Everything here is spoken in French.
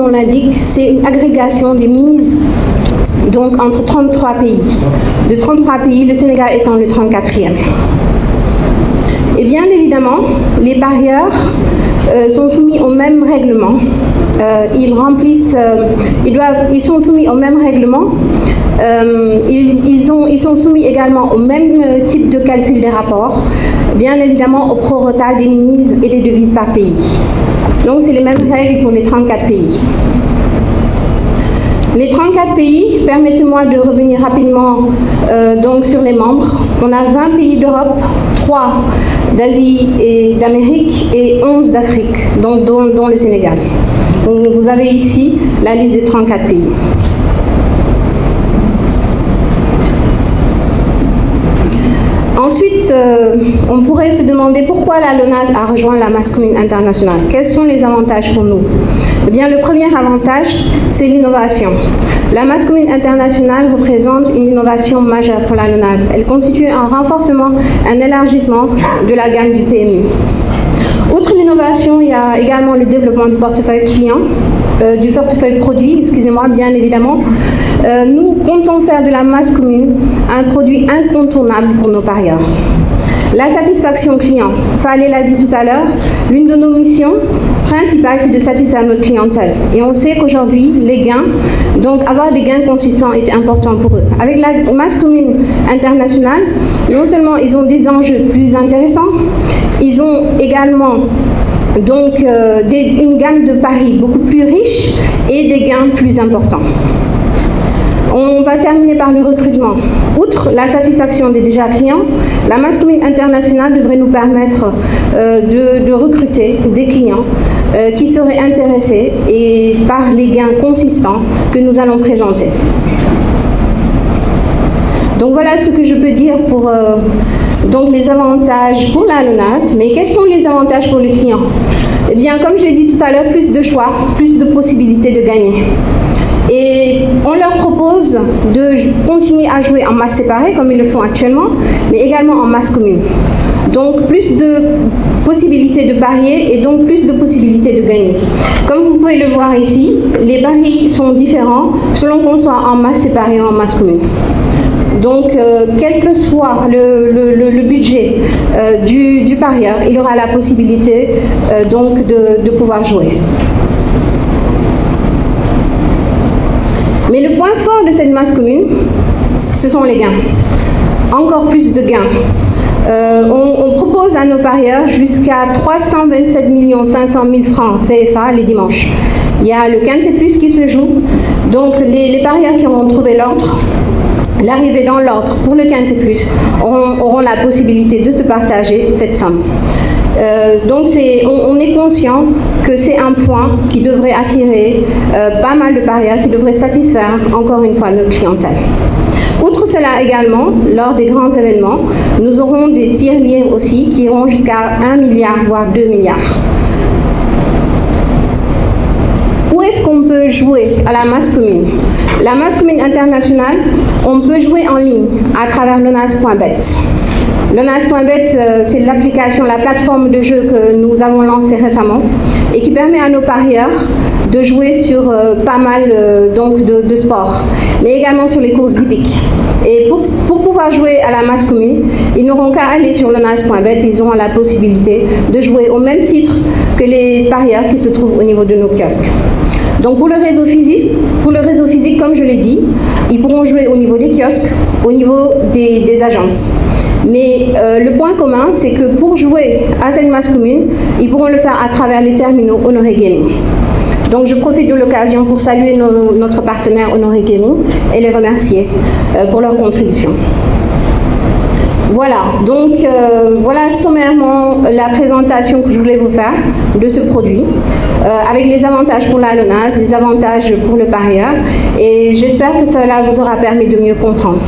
nom l'indique, c'est une agrégation des mises donc entre 33 pays. De 33 pays, le Sénégal étant le 34e. Et bien évidemment, les parieurs sont soumis au même règlement. Ils sont soumis au même règlement. Ils sont soumis également au même type de calcul des rapports, bien évidemment au prorata des mises et des devises par pays. Donc c'est les mêmes règles pour les 34 pays. Les 34 pays, permettez-moi de revenir rapidement donc sur les membres. On a 20 pays d'Europe, 3 d'Asie et d'Amérique et 11 d'Afrique, dont le Sénégal. Donc vous avez ici la liste des 34 pays. Ensuite, on pourrait se demander pourquoi la LONASE a rejoint la masse commune internationale. Quels sont les avantages pour nous? Eh bien, le premier avantage, c'est l'innovation. La masse commune internationale représente une innovation majeure pour la LONASE. Elle constitue un renforcement, un élargissement de la gamme du PMU. Outre l'innovation, il y a également le développement du portefeuille client, du portefeuille produit, excusez-moi, bien évidemment. Nous comptons faire de la masse commune un produit incontournable pour nos parieurs. La satisfaction client, Fallait l'a dit tout à l'heure, l'une de nos missions principales, c'est de satisfaire notre clientèle. Et on sait qu'aujourd'hui, les gains, donc avoir des gains consistants est important pour eux. Avec la masse commune internationale, non seulement ils ont des enjeux plus intéressants, ils ont également donc une gamme de paris beaucoup plus riche et des gains plus importants. On va terminer par le recrutement. Outre la satisfaction des déjà clients, la masse commune internationale devrait nous permettre de recruter des clients qui seraient intéressés et par les gains consistants que nous allons présenter. Donc voilà ce que je peux dire pour donc les avantages pour la LONASE. Mais quels sont les avantages pour les clients? Eh bien, comme je l'ai dit tout à l'heure, plus de choix, plus de possibilités de gagner. Et on leur propose de continuer à jouer en masse séparée, comme ils le font actuellement, mais également en masse commune. Donc plus de possibilités de parier et donc plus de possibilités de gagner. Comme vous pouvez le voir ici, les paris sont différents selon qu'on soit en masse séparée ou en masse commune. Donc, quel que soit le budget du parieur, il aura la possibilité donc de pouvoir jouer. Mais le point fort de cette masse commune, ce sont les gains. Encore plus de gains. On propose à nos parieurs jusqu'à 327 500 000 francs CFA les dimanches. Il y a le Quintet Plus qui se joue. Donc, les parieurs qui auront trouvé l'ordre, l'arrivée dans l'ordre pour le Quintet Plus auront la possibilité de se partager cette somme. Donc on est conscient que c'est un point qui devrait attirer pas mal de parieurs, qui devrait satisfaire encore une fois notre clientèle. Outre cela également, lors des grands événements, nous aurons des tirelires aussi qui iront jusqu'à 1 milliard, voire 2 milliards. Où est-ce qu'on peut jouer à la masse commune? La masse commune internationale, on peut jouer en ligne à travers lonase.bet. Lonase.bet, c'est l'application, la plateforme de jeu que nous avons lancée récemment et qui permet à nos parieurs de jouer sur pas mal donc de sports, mais également sur les courses hippiques. Et pour pouvoir jouer à la masse commune, ils n'auront qu'à aller sur lonase.bet, ils auront la possibilité de jouer au même titre que les parieurs qui se trouvent au niveau de nos kiosques. Donc pour le réseau physique, comme je l'ai dit, ils pourront jouer au niveau des kiosques, au niveau des agences. Mais le point commun, c'est que pour jouer à cette masse commune, ils pourront le faire à travers les terminaux Honoré Gaming. Donc je profite de l'occasion pour saluer notre partenaire Honoré Gaming et les remercier pour leur contribution. Voilà, donc voilà sommairement la présentation que je voulais vous faire de ce produit, avec les avantages pour la LONASE, les avantages pour le parieur, et j'espère que cela vous aura permis de mieux comprendre.